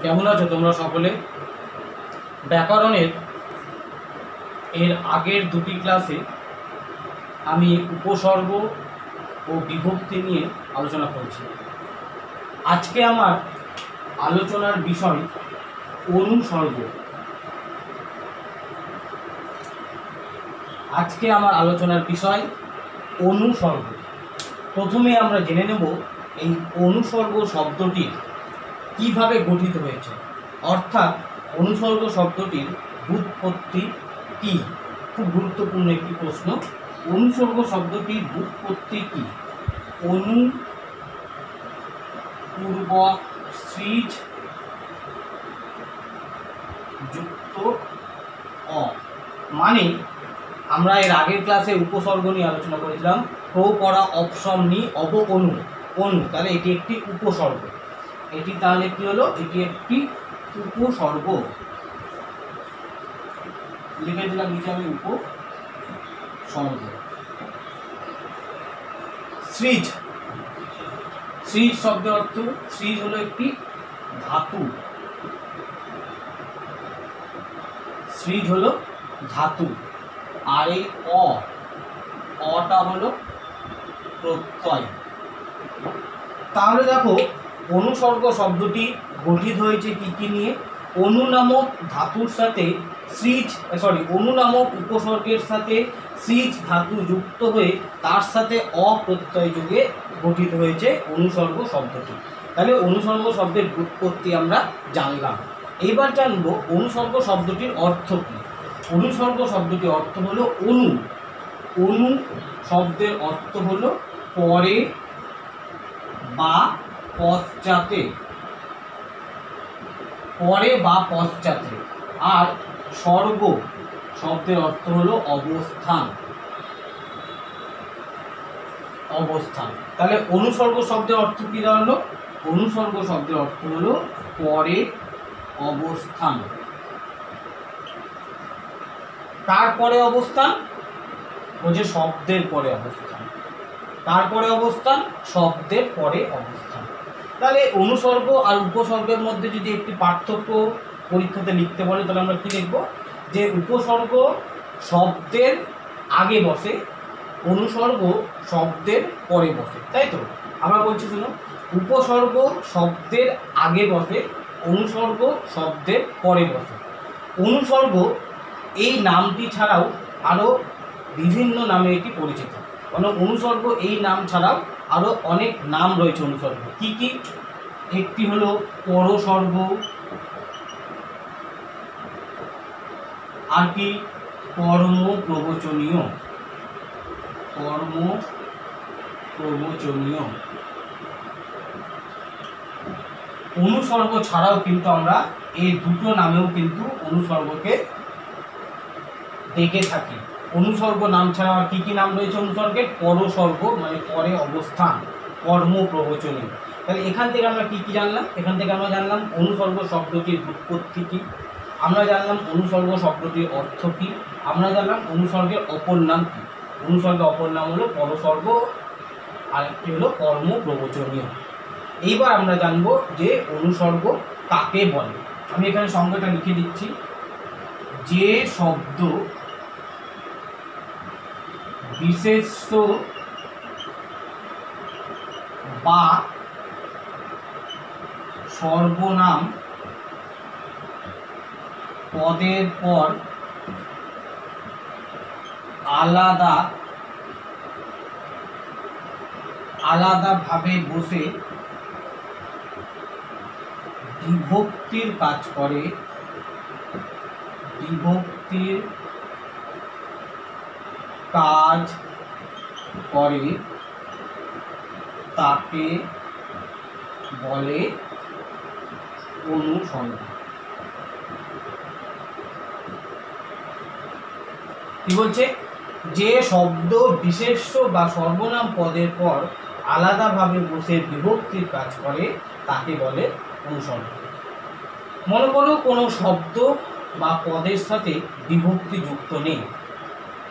কেমন আছো তোমরা সকলে? ব্যাকরণের এর আগের দুটি ক্লাসে আমি উপসর্গ ও বিভক্তি নিয়ে আলোচনা করেছি। আজকে আমার আলোচনার বিষয় অনুসর্গ। অনুসর্গ। প্রথমে আমরা জেনে নেব এই অনুসর্গ শব্দটি কিভাবে গঠিত হয়েছে, অর্থাৎ অনুসর্গ শব্দটির ব্যুৎপত্তি কি। খুব গুরুত্বপূর্ণ একটি প্রশ্ন। অনুসর্গ শব্দটির ব্যুৎপত্তি কি? অনু পূর্বক সৃজ যুক্ত অ, মানে আমরা এর আগের ক্লাসে উপসর্গ নিয়ে আলোচনা করেছিলাম। প্রো পড়া অপশন নি অব অনু অনু, তাহলে এটি একটি উপসর্গ। এটি তাহলে কি হলো? এটি একটি উপসর্গ। লিখে দিলাম নিচে আমি উপসর্গ। সৃজ, সৃজ শব্দের অর্থ, সৃজ হলো একটি ধাতু। সৃজ হলো ধাতু। আর এই অটা হলো প্রত্যয়। তাহলে দেখো, অনুসর্গ শব্দটি গঠিত হয়েছে কি কি নিয়ে? অনু নামক ধাতুর সাথে অনু নামক উপসর্গের সাথে সৃজ ধাতু যুক্ত হয়ে তার সাথে অপ্রত্যয় যুগে গঠিত হয়েছে অনুসর্গ শব্দটি। তাহলে অনুসর্গ শব্দের ব্যুৎপত্তি আমরা জানলাম। এইবার জানবো অনুসর্গ শব্দটির অর্থ কী। অনুসর্গ শব্দটির অর্থ হলো অনু। অনু শব্দের অর্থ হলো পরে বা পশ্চাতে, পরে বা পশ্চাতে। আর স্বর্গ শব্দের অর্থ হলো অবস্থান, অবস্থান। তাহলে অনুসর্গ শব্দের অর্থ কি দাঁড়ালো? অনুসর্গ শব্দের অর্থ হলো পরে অবস্থান। তারপরে অবস্থান হচ্ছে শব্দের পরে অবস্থান। তারপরে অবস্থান শব্দের পরে অবস্থান। তাহলে অনুসর্গ আর উপসর্গের মধ্যে যদি একটি পার্থক্য পরীক্ষাতে লিখতে বলে, তাহলে আমরা কি লিখব? যে উপসর্গ শব্দের আগে বসে, অনুসর্গ শব্দের পরে বসে, তাই তো? আমরা বলছি শুনো, উপসর্গ শব্দের আগে বসে, অনুসর্গ শব্দের পরে বসে। অনুসর্গ এই নামটি ছাড়াও আরও বিভিন্ন নামে এটি পরিচিত। মানে অনুসর্গ এই নাম ছাড়াও আরও অনেক নাম রয়েছে অনুসর্গ। কি কি? একটি হলো পরসর্গ, আর কি কর্ম প্রবচনীয়। কর্ম প্রবচনীয়। অনুসর্গ ছাড়াও কিন্তু আমরা এই দুটো নামেও কিন্তু অনুসর্গকে ডেকে থাকি। অনুসর্গ নাম ছাড়া আর কি কি নাম রয়েছে অনুসর্গের? পরসর্গ মানে পরে অবস্থান, কর্ম প্রবচনীয়। তাহলে এখান থেকে আমরা কি কি জানলাম? এখান থেকে আমরা জানলাম অনুসর্গ শব্দটির ব্যুৎপত্তি কী, আমরা জানলাম অনুসর্গ শব্দটির অর্থ কী, আমরা জানলাম অনুসর্গের অপর নাম কী। অনুসর্গের অপর নাম হলো পরসর্গ, আর একটি হলো কর্ম প্রবচনীয়। এইবার আমরা জানবো যে অনুসর্গ কাকে বলে। আমি এখানে সংজ্ঞাটা লিখে দিচ্ছি। যে শব্দ বিশেষ্য বা সর্বনাম পদের পর আলাদাভাবে বসে বিভক্তির কাজ করে, বিভক্তির কাজ করে, তাকে বলে অনুসর্গ। কি বলছে? যে শব্দ বিশেষ্য বা সর্বনাম পদের পর আলাদাভাবে বসে বিভক্তির কাজ করে তাকে বলে অনুসর্গ। মনে করো কোনো শব্দ বা পদের সাথে বিভক্তি যুক্ত নেই,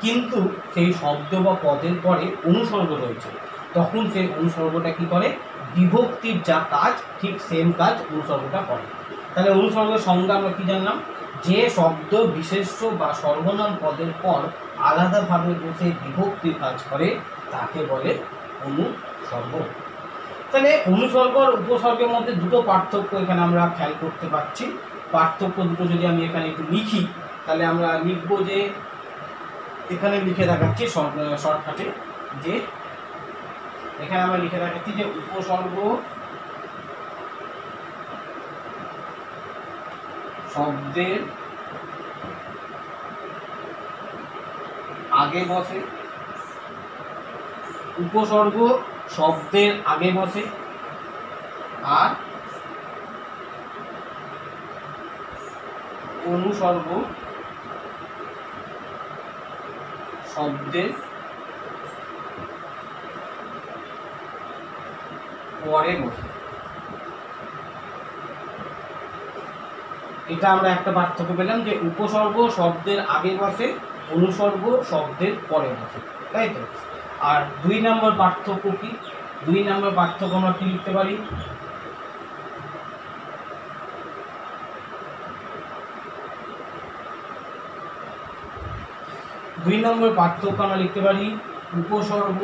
কিন্তু সেই শব্দ বা পদের পরে অনুসর্গ রয়েছে, তখন সেই অনুসর্গটা কি করে? বিভক্তির যা কাজ ঠিক সেম কাজ অনুসর্গটা করে। তাহলে অনুসর্গের সংজ্ঞা আমরা কি জানলাম, যে শব্দ বিশেষ্য বা সর্বনাম পদের পর আলাদাভাবে বসে বিভক্তির কাজ করে তাকে বলে অনুসর্গ। তাহলে অনুসর্গ আর উপসর্গের মধ্যে দুটো পার্থক্য এখানে আমরা খেয়াল করতে পারছি। পার্থক্য দুটো যদি আমি এখানে একটু লিখি, তাহলে আমরা লিখবো যে, এখানে লিখে দেখাচ্ছি শর্টকাটে, যে এখানে আমরা লিখে দেখাচ্ছি যে উপসর্গ শব্দের আগে বসে, উপসর্গ শব্দের আগে বসে, আর অনুসর্গ শব্দের পরে বসে। এটা আমরা একটা পার্থক্য পেলাম যে উপসর্গ শব্দের আগে বসে, অনুসর্গ শব্দের পরে বসে, তাই তো। আর 2 নম্বর পার্থক্য কি? 2 নম্বর পার্থক্য আমরা কি লিখতে পারি? দুই নম্বর পার্থক্য আমরা লিখতে পারি উপসর্গ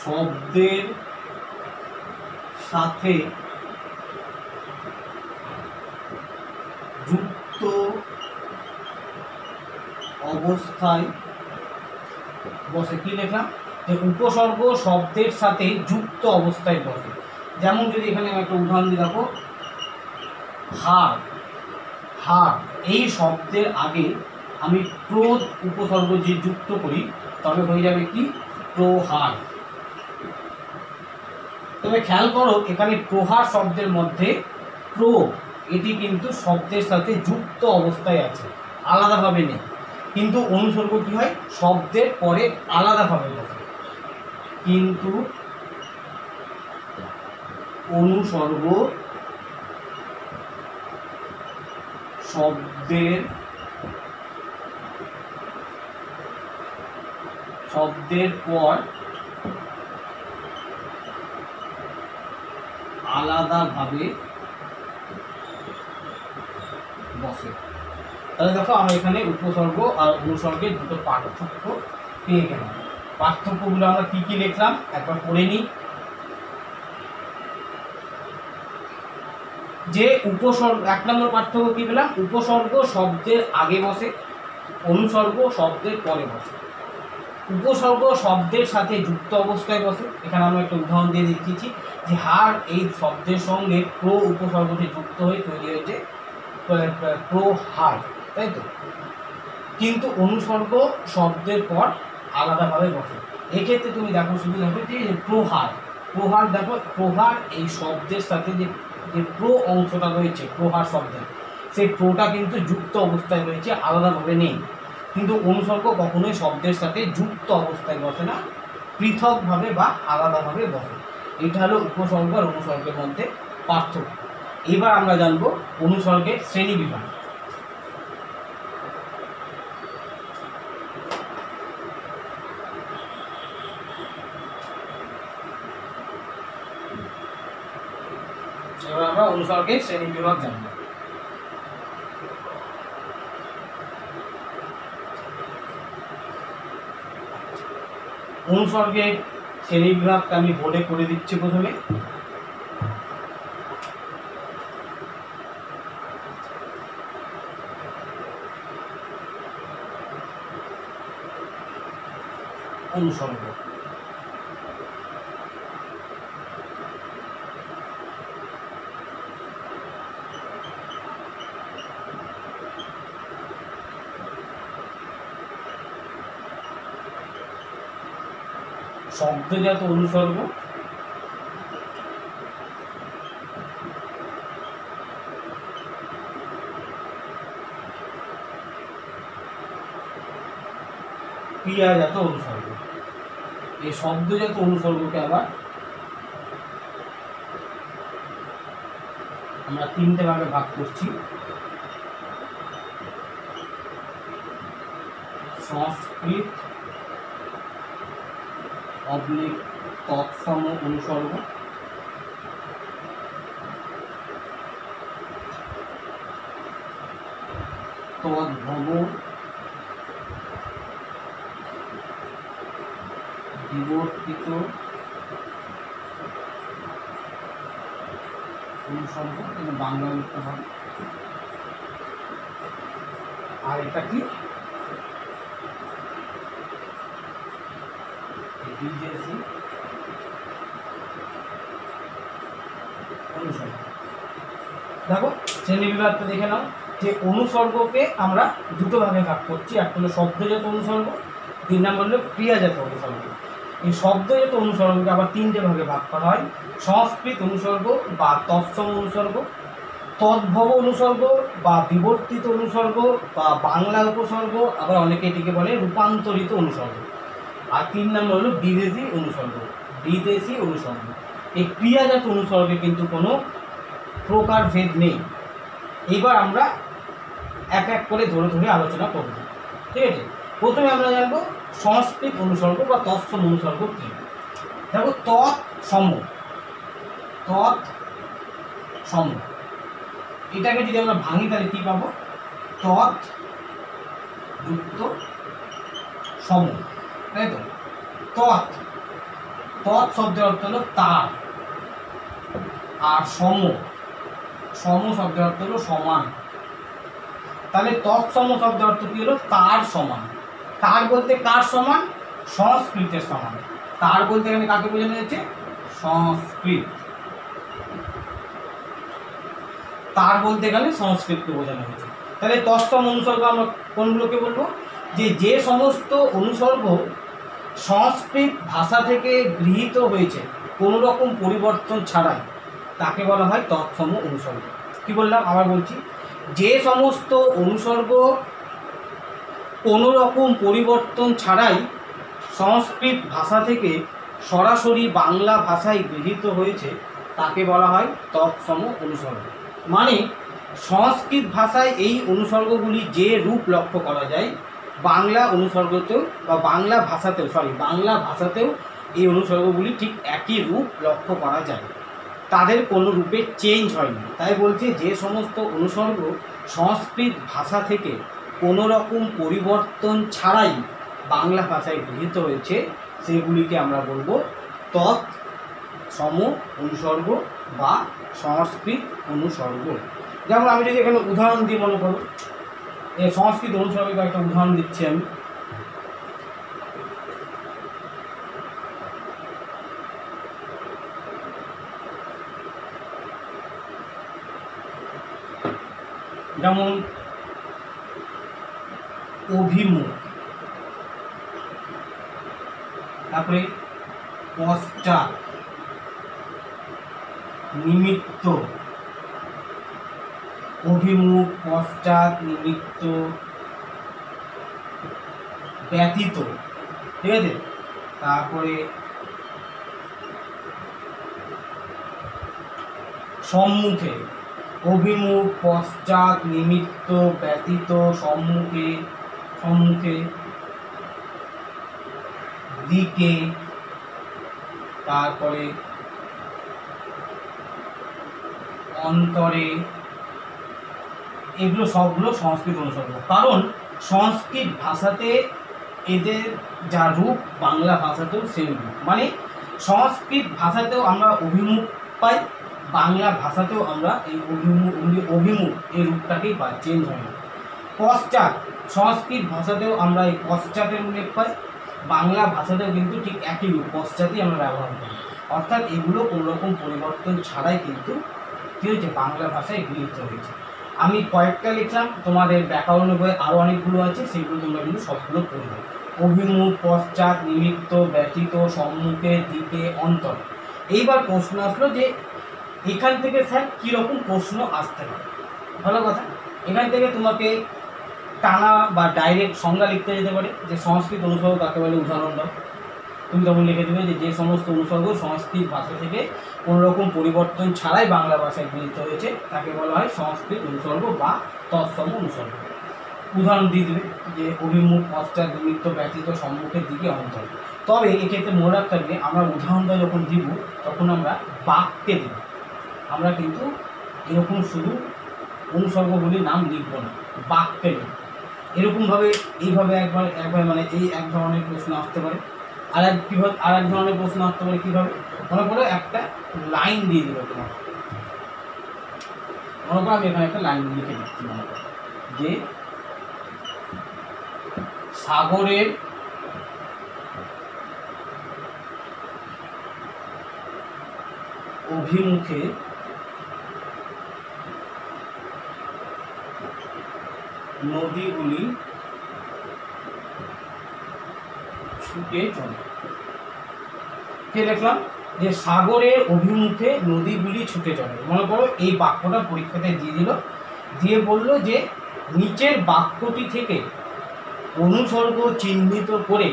শব্দের সাথে যুক্ত অবস্থায় বসে। কি লিখলাম? যে উপসর্গ শব্দের সাথে যুক্ত অবস্থায় বসে। যেমন যদি এখানে আমি একটা উদাহরণ দিয়ে রাখো, হাড়, হাড় এই শব্দের আগে আমি প্র উপসর্গ যে যুক্ত করি তবে হয়ে যাবে কি? প্রহার। তবে খেয়াল করো এখানে প্রহার শব্দের মধ্যে প্র এটি কিন্তু শব্দের সাথে যুক্ত অবস্থায় আছে, আলাদাভাবে নেই। কিন্তু অনুসর্গ কি হয়? শব্দের পরে আলাদাভাবে বসে। কিন্তু অনুসর্গ শব্দের পর আলাদাভাবে বসে। তাহলে দেখো আমরা এখানে উপসর্গ আর অনুসর্গের দুটো পার্থক্য পেয়ে গেলাম। পার্থক্যগুলো আমরা কি কি লিখলাম একবার পড়ে নিই। যে উপসর্গ, 1 নম্বর পার্থক্য কি পেলাম? উপসর্গ শব্দের আগে বসে, অনুসর্গ শব্দের পরে বসে। উপসর্গ শব্দের সাথে যুক্ত অবস্থায় বসে। এখানে আমরা একটা উদাহরণ দিয়ে দেখিয়েছি যে হাড় এই শব্দের সঙ্গে প্র উপসর্গটি যুক্ত হয়ে তৈরি হয়েছে প্রহার, তাই তো। কিন্তু অনুসর্গ শব্দের পর আলাদাভাবে বসে। এক্ষেত্রে তুমি দেখো শুধু দেখো যে প্রহার, প্রহার দেখো, প্রহার এই শব্দের সাথে যে প্র অংশটা রয়েছে প্রহার শব্দের, সেই প্রটা কিন্তু যুক্ত অবস্থায় রয়েছে, আলাদাভাবে নেই। কিন্তু অনুসর্গ কখনোই শব্দের সাথে যুক্ত অবস্থায় বসে না, পৃথকভাবে বা আলাদাভাবে বসে। এটা হলো উপসর্গ আর অনুসর্গের মধ্যে পার্থক্য। এবার আমরা জানবো অনুসর্গের শ্রেণী বিভাগ। এবার আমরা অনুসর্গের শ্রেণী বিভাগ জানবো। অনুসর্গের শ্রেণী বিভাগটা আমি বোর্ডে করে দিচ্ছি। প্রথমে অনুসর্গ, শব্দজাত অনুসর্গ, ক্রিয়াজাত অনুসর্গ। এই শব্দজাত অনুসর্গকে আবার আমরা 3টে ভাগে ভাগ করছি। সংস্কৃত তৎসম অনুসর্গ, তদ্ভব, বিবর্তিত অনুসর্গ, বাংলা লিখতে হবে। আর এটা কি বিদেশি অনুসর্গ। দেখো শ্রেণীবিভাগটা দেখে নাও যে অনুসর্গকে আমরা দুটো ভাগে ভাগ করছি, একটা হলো শব্দজাত অনুসর্গ, 2 নম্বর হলো ক্রিয়াজাত অনুসর্গ। এই শব্দজাত অনুসর্গকে আবার 3টে ভাগে ভাগ করা হয়, সংস্কৃত অনুসর্গ বা তৎসম অনুসর্গ, তদ্ভব অনুসর্গ বা বিবর্তিত অনুসর্গ বা বাংলা উপসর্গ, আবার অনেকে এটিকে বলে রূপান্তরিত অনুসর্গ। আর 3 নম্বর হলো বিদেশি অনুসর্গ, বিদেশি অনুসর্গ। এই ক্রিয়াজাত অনুসর্গে কিন্তু কোনো প্রকার ভেদ নেই। এবার আমরা এক এক করে ধরে ধরে আলোচনা করব, ঠিক আছে। প্রথমে আমরা জানবো সংস্কৃত অনুসর্গ বা তৎসম অনুসর্গ কী। দেখো তৎসম, তৎসম এটাকে যদি আমরা ভাঙি তাহলে কী পাবো? তৎ যুক্ত সম, তাই তো। তৎ, তৎ শব্দের অর্থ হলো তার, আর সম, সম শব্দের অর্থ হলো সমান। তাহলে তৎসম শব্দের অর্থ কী হলো? তার সমান। তার বলতে কার সমান? সংস্কৃতের সমান। তার বলতে এখানে কাকে বোঝানো যাচ্ছে? সংস্কৃত। তার বলতে গেলে সংস্কৃতকে বোঝানো হয়েছে। তাহলে তৎসম অনুসর্গ আমরা কোনগুলোকে বলবো? যে সমস্ত অনুসর্গ সংস্কৃত ভাষা থেকে গৃহীত হয়েছে কোনো রকম পরিবর্তন ছাড়াই, তাকে বলা হয় তৎসম অনুসর্গ। কি বললাম? আবার বলছি, যে সমস্ত অনুসর্গ কোনো রকম পরিবর্তন ছাড়াই সংস্কৃত ভাষা থেকে সরাসরি বাংলা ভাষায় গৃহীত হয়েছে, তাকে বলা হয় তৎসম অনুসর্গ। মানে সংস্কৃত ভাষায় এই অনুসর্গগুলি যে রূপ লক্ষ্য করা যায়, বাংলা অনুসর্গতেও বা বাংলা ভাষাতেও এই অনুসর্গগুলি ঠিক একই রূপ লক্ষ্য করা যায়, তাদের কোনো রূপে চেঞ্জ হয়নি। তাই বলছে যে সমস্ত অনুসর্গ সংস্কৃত ভাষা থেকে কোনো রকম পরিবর্তন ছাড়াই বাংলা ভাষায় গৃহীত হয়েছে, সেগুলিকে আমরা বলবো তৎসম অনুসর্গ বা সংস্কৃত অনুসর্গ। যেমন আমি যদি এখানে উদাহরণ দিই, মনে করো এই সংস্কৃত অনুসর্গের একটা উদাহরণ দিচ্ছি আমি। যেমন অভিমুখ, তারপরে পশ্চাৎ, নিমিত্ত, অভিমুখ, পশ্চাৎ, নিমিত্ত, ব্যতীত, ঠিক আছে। তারপরে সম্মুখে, অভিমুখ, পশ্চাৎ, নিমিত্ত, ব্যতীত, সম্মুখে, দিকে, তারপরে অন্তরে, এগুলো সবগুলো সংস্কৃত অনুসর্গ। কারণ সংস্কৃত ভাষাতে এদের যা রূপ, বাংলা ভাষাতেও সেই রূপ। মানে সংস্কৃত ভাষাতেও আমরা অভিমুখ পাই, বাংলা ভাষাতেও আমরা এই অভিমুখ এই রূপটাকেই পাই, চেঞ্জ হয় না। পশ্চাৎ, সংস্কৃত ভাষাতেও আমরা এই পশ্চাতের উল্লেখ পাই, বাংলা ভাষাতেও কিন্তু ঠিক একই রূপ, পশ্চাৎই আমরা ব্যবহার করি। অর্থাৎ এগুলো কোনো রকম পরিবর্তন ছাড়াই কিন্তু কী হয়েছে? বাংলা ভাষায় গৃহীত হয়েছে। আমি কয়েকটা লিখলাম, তোমাদের ব্যাকরণের বইয়ে আরও অনেকগুলো আছে, সেগুলো তোমরা কিন্তু সবগুলো পড়বে। অভিমুখ, পশ্চাৎ, নিমিত্ত, ব্যতীত, সম্মুখে, দিকে, অন্তর। এইবার প্রশ্ন আসলো যে এখান থেকে স্যার কীরকম প্রশ্ন আসতে পারে? ভালো কথা, এখান থেকে তোমাকে টানা বা ডাইরেক্ট সংজ্ঞা লিখতে যেতে পারে যে সংস্কৃত অনুসর্গ কাকে বলে, উদাহরণ দাও। তুমি তখন লিখে দেবে যে সমস্ত অনুসর্গ সংস্কৃত ভাষা থেকে কোনো রকম পরিবর্তন ছাড়াই বাংলা ভাষায় গৃহীত হয়েছে, তাকে বলা হয় সংস্কৃত অনুসর্গ বা তৎসম অনুসর্গ। উদাহরণ দিয়ে দেবে যে অভিমুখ, পশ্চাৎ, নিমিত্ত, ব্যতীত, সম্মুখের, দিকে, অন্তর। তবে এক্ষেত্রে মনে রাখতে হবে, আমরা উদাহরণটা যখন দিব তখন আমরা বাক্যে দিব, আমরা কিন্তু এরকম শুধু অনুসর্গগুলির নাম লিখব না। বাক্যে লিখতে। এরকমভাবে এইভাবে একবার মানে এই এক ধরনের প্রশ্ন আসতে পারে। আর এক ধরনের প্রশ্ন আসতে পারে কীভাবে, মনে করো একটা লাইন দিয়ে দিল তোমার, মনে করো আমি এখানে একটা লাইন লিখে দিচ্ছি, মনে করো যে সাগরের অভিমুখে নদীগুলি ছুটে চলে। কে লিখলাম যে সাগরের অভিমুখে নদীগুলি ছুটে চলে। মনে করো এই বাক্যটা পরীক্ষাতে দিয়ে দিল, দিয়ে বলল যে নিচের বাক্যটি থেকে অনুসর্গ চিহ্নিত করে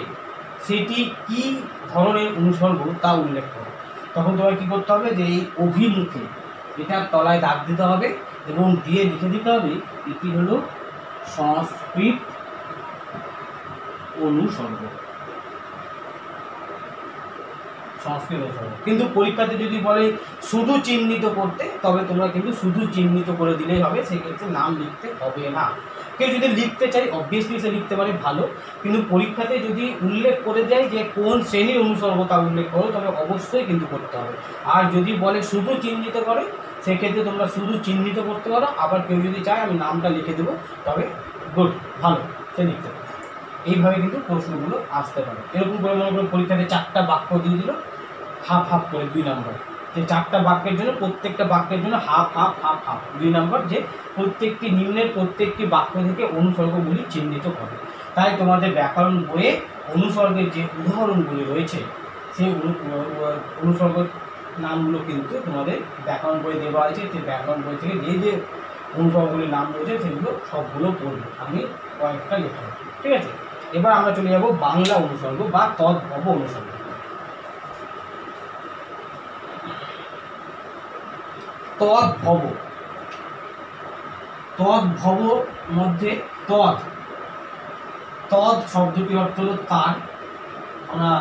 সেটি কি ধরনের অনুসর্গ তা উল্লেখ করো। তখন তোমার কী করতে হবে যে এই অভিমুখে এটার তলায় দাগ দিতে হবে এবং দিয়ে লিখে দিতে হবে এটি হলো সংস্কৃত অনুসর্গ। সংস্কৃত অনুসর্গ। কিন্তু পরীক্ষাতে যদি বলে শুধু চিহ্নিত করতে, তবে তোমরা কিন্তু শুধু চিহ্নিত করে দিলেই হবে, সেক্ষেত্রে নাম লিখতে হবে না। কেউ যদি লিখতে চাই অবভিয়াসলি সে লিখতে পারে, ভালো, কিন্তু পরীক্ষাতে যদি উল্লেখ করে দেয় যে কোন শ্রেণীর অনুসর্গ তা উল্লেখ করো, তবে অবশ্যই কিন্তু করতে হবে। আর যদি বলে শুধু চিহ্নিত করে, সেক্ষেত্রে তোমরা শুধু চিহ্নিত করতে পারো। আবার কেউ যদি চায় আমি নামটা লিখে দেবো, তবে গুড, ভালো, সে লিখতে পারে। এইভাবে কিন্তু প্রশ্নগুলো আসতে পারে। এরকম করে মনে করো পরীক্ষাতে 4টা বাক্য দিয়ে দিল হাফ হাফ করে 2 নম্বর, যে 4টা বাক্যের জন্য প্রত্যেকটা বাক্যের জন্য হাফ হাফ হাফ হাফ 2 নম্বর, যে প্রত্যেকটি নিম্নের প্রত্যেকটি বাক্য থেকে অনুসর্গগুলি চিহ্নিত করে। তাই তোমাদের ব্যাকরণ বইয়ে অনুসর্গের যে উদাহরণগুলি রয়েছে সেই অনুসর্গ নামগুলো কিন্তু তোমাদের ব্যাকরণ বই দেওয়া আছে। সেই ব্যাকরণ বই থেকে যে যে অনুসর্গগুলির নাম রয়েছে সেগুলো সবগুলো পড়বে, আমি কয়েকটা লেখা, ঠিক আছে। এবার আমরা চলে যাব বাংলা অনুসর্গ বা তদ্ভব অনুসর্গ। তদ্ভব, তদ্ভব মধ্যে তদ শব্দটির অর্থ হলো তার। আমরা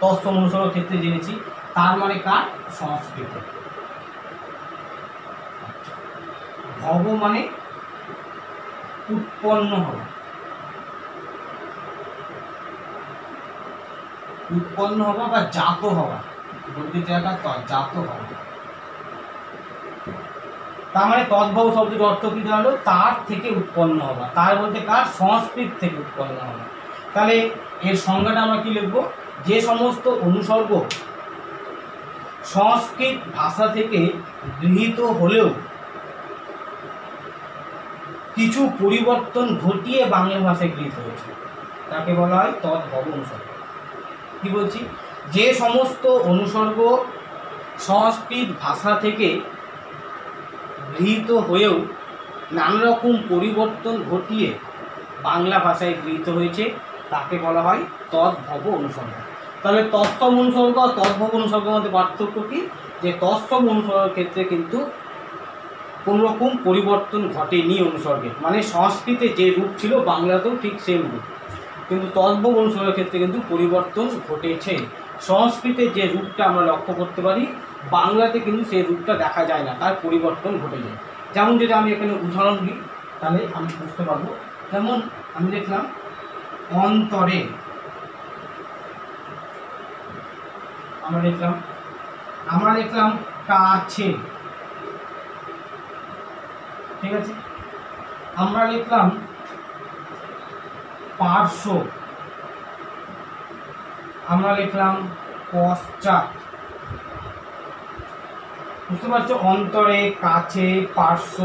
তৎসম অনুসর্গ ক্ষেত্রে জেনেছি তার মানে কার, সংস্কৃত। ভব মানে উৎপন্ন হওয়া, উৎপন্ন হওয়া বা জাত হওয়া, বলতে জায়গা জাত হওয়া। তার মানে তদ্ভব শব্দের অর্থ কি দাঁড়ালো, তার থেকে উৎপন্ন হওয়া। তার বলতে কার, সংস্কৃত থেকে উৎপন্ন হওয়া। তাহলে এর সংজ্ঞাটা আমরা কি লিখব, যে সমস্ত অনুসর্গ সংস্কৃত ভাষা থেকে গৃহীত হলেও কিছু পরিবর্তন ঘটিয়ে বাংলা ভাষায় গৃহীত হয়েছে, তাকে বলা হয় তদ্ভব অনুসর্গ। কি বলছি, যে সমস্ত অনুসর্গ সংস্কৃত ভাষা থেকে গৃহীত হয়েও নানা রকম পরিবর্তন ঘটিয়ে বাংলা ভাষায় গৃহীত হয়েছে, তাকে বলা হয় তদ্ভব অনুসর্গ। তাহলে তৎসম অনুসর্গ আর তদ্ভব অনুসর্গের মধ্যে পার্থক্য কি, যে তৎসম অনুসর্গের ক্ষেত্রে কিন্তু কোনো রকম পরিবর্তন ঘটেনি অনুসর্গের, মানে সংস্কৃতে যে রূপ ছিল বাংলাতেও ঠিক সেম রূপ। কিন্তু তদ্ভব অনুসর্গের ক্ষেত্রে কিন্তু পরিবর্তন ঘটেছে। সংস্কৃতে যে রূপটা আমরা লক্ষ্য করতে পারি, বাংলাতে কিন্তু সেই রূপটা দেখা যায় না, তার পরিবর্তন ঘটে যায়। যেমন যদি আমি এখানে উদাহরণ দিই তাহলে আমি বুঝতে পারবো। যেমন আমি দেখলাম অন্তরে, আমরা দেখলাম কাছে, ঠিক আছে। আমরা লিখলাম পার্শ্ব, আমরা লিখলাম পশ্চাৎ। বুঝতে পারছো, অন্তরে, কাছে, পার্শ্ব,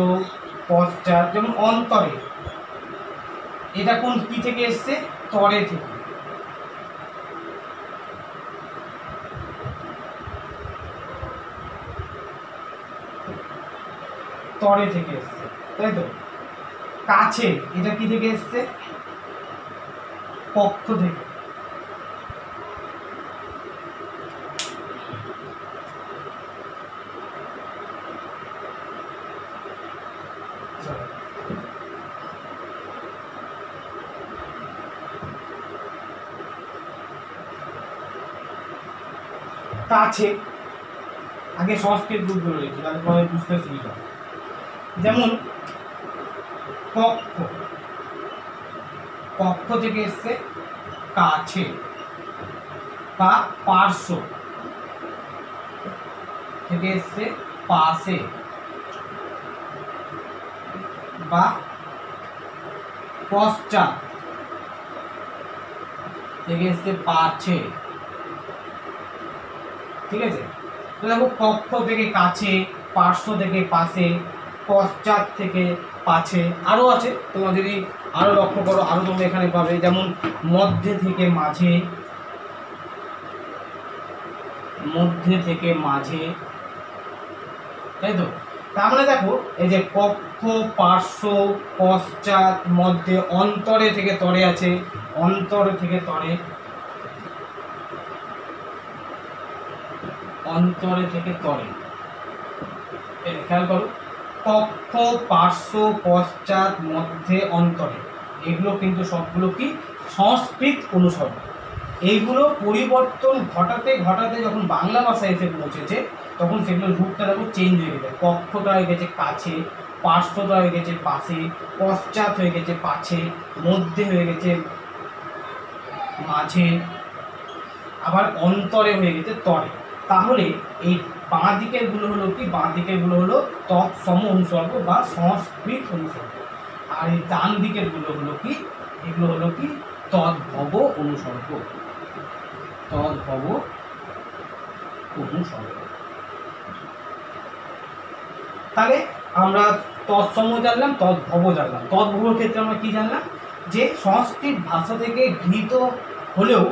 পশ্চাৎ। যেমন অন্তরে, এটা কোন কি থেকে এসছে, তরে থেকে। তরে থেকে এসছে, তাই তো। কাছে, এটা কি থেকে এসছে, পক্ষ থেকে। কাছে, আগে সংস্কৃত রূপগুলো লিখি, তাহলে পরে বুঝতে সুবিধা। যেমন কক্ষ, কক্ষ থেকে এসছে কাছে বা পার্শ্ব থেকে এসছে পাশে বা পশ্চাৎ থেকে এসছে পাছে। ঠিক আছে, তো দেখো কক্ষ থেকে কাছে, পার্শ্ব থেকে পাশে, পশ্চাৎ থেকে পাছে, আরও আছে। তোমরা যদি আরও লক্ষ্য করো আরও তোমরা এখানে পাবে, যেমন মধ্যে থেকে মাঝে, মধ্যে থেকে মাঝে, তাই তো। তার মানে দেখো এই যে কক্ষ, পার্শ্ব, পশ্চাৎ, মধ্যে, অন্তরে থেকে তরে আছে, অন্তরে থেকে তরে, অন্তরে থেকে তরে। খেয়াল করো, কক্ষ, পার্শ্ব, পশ্চাৎ, মধ্যে, অন্তরে, এগুলো কিন্তু সবগুলো কি সংস্কৃত অনুসর্গ। এইগুলো পরিবর্তন ঘটাতে ঘটাতে যখন বাংলা ভাষায় এসে পৌঁছেছে তখন সেগুলোর রূপটা দেখো চেঞ্জ হয়ে গেছে। কক্ষটা হয়ে গেছে কাছে, পার্শ্বটা হয়ে গেছে পাশে, পশ্চাৎ হয়ে গেছে পাছে, মধ্যে হয়ে গেছে মাঝে, আবার অন্তরে হয়ে গেছে তরে। তাহলে এই বাঁ দিকের গুলো হলো কি, বাঁ দিকের গুলো হলো তৎসম অনুসর্গ বা সংস্কৃত অনুসর্গ, আর এই ডান দিকের গুলো হলো কি, এগুলো হলো কি তদ্ভব অনুসর্গ, তদ্ভব অনুসর্গ। তাহলে আমরা তৎসম জানলাম, তদ্ভব জানলাম। তদ্ভবের ক্ষেত্রে আমরা কি জানলাম, যে সংস্কৃত ভাষা থেকে গৃহীত হলেও